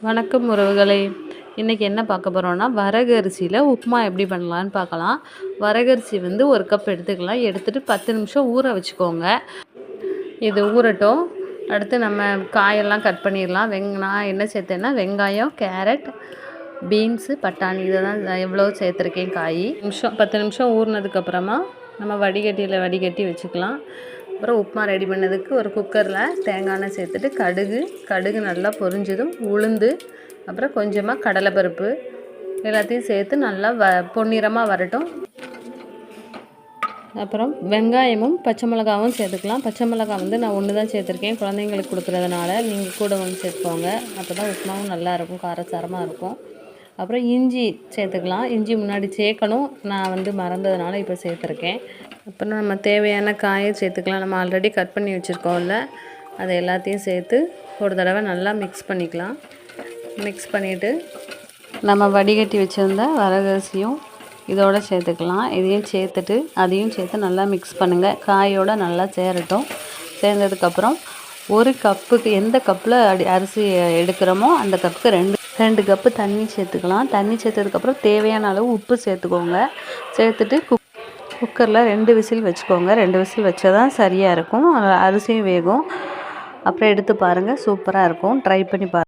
வணக்கம் உறவுகளே. இன்றைக்கி என்ன பார்க்க போகிறோன்னா, வரகு அரிசியில் உப்புமா எப்படி பண்ணலான்னு பார்க்கலாம். வரகரிசி ஒரு கப் எடுத்துக்கலாம். எடுத்துகிட்டு 10 நிமிஷம் ஊற வச்சுக்கோங்க. இது ஊறட்டும். அடுத்து நம்ம காயெல்லாம் கட் பண்ணிடலாம். நான் என்ன சேர்த்தேன்னா, வெங்காயம், கேரட், பீன்ஸு, பட்டாணி இதை தான் எவ்வளோ சேர்த்துருக்கேன் காய். 10 நிமிஷம் ஊறினதுக்கப்புறமா நம்ம வடிகட்டியில் வடிகட்டி வச்சுக்கலாம். அப்புறம் உப்புமா ரெடி பண்ணதுக்கு ஒரு குக்கரில் தேங்காய் எண்ணெய் சேர்த்துட்டு கடுகு நல்லா பொரிஞ்சதும் உளுந்து, அப்புறம் கொஞ்சமாக கடலைப்பருப்பு எல்லாத்தையும் சேர்த்து நல்லா பொன்னிறமாக வரட்டும். அப்புறம் வெங்காயமும் பச்சை மிளகாவும் சேர்த்துக்கலாம். பச்சை மிளகாய் நான் ஒன்று தான் சேர்த்துருக்கேன். குழந்தைங்களுக்கு கொடுக்குறதுனால நீங்கள் கூட ஒன்று சேர்த்துக்கோங்க. அப்போ தான் உப்புமாவும் நல்லாயிருக்கும், காரசாரமாக இருக்கும். அப்புறம் இஞ்சி சேர்த்துக்கலாம். இஞ்சி முன்னாடி சேர்க்கணும், நான் மறந்ததுனால இப்போ சேர்த்துருக்கேன். அப்புறம் நம்ம தேவையான காயை சேர்த்துக்கலாம். நம்ம ஆல்ரெடி கட் பண்ணி வச்சுருக்கோம்ல, அதை எல்லாத்தையும் சேர்த்து ஒரு தடவை நல்லா மிக்ஸ் பண்ணிக்கலாம். மிக்ஸ் பண்ணிவிட்டு நம்ம வடிகட்டி வச்சுருந்த வரகரிசியும் இதோடு சேர்த்துக்கலாம். இதையும் சேர்த்துட்டு அதையும் சேர்த்து நல்லா மிக்ஸ் பண்ணுங்கள். காயோடு நல்லா சேரட்டும். சேர்ந்ததுக்கப்புறம் ஒரு கப்புக்கு எந்த கப்பில் அரிசி எடுக்கிறோமோ அந்த கப்புக்கு ரெண்டு கப்பு தண்ணி சேர்த்துக்கலாம். தண்ணி சேர்த்ததுக்கப்புறம் தேவையான அளவு உப்பு சேர்த்துக்கோங்க. சேர்த்துட்டு குக்கரில் 2 விசில் வச்சுக்கோங்க. 2 விசில் வச்சா தான் சரியாக இருக்கும், அரிசியும் வேகும். அப்புறம் எடுத்து பாருங்கள், சூப்பராக இருக்கும். ட்ரை பண்ணி பாருங்கள்.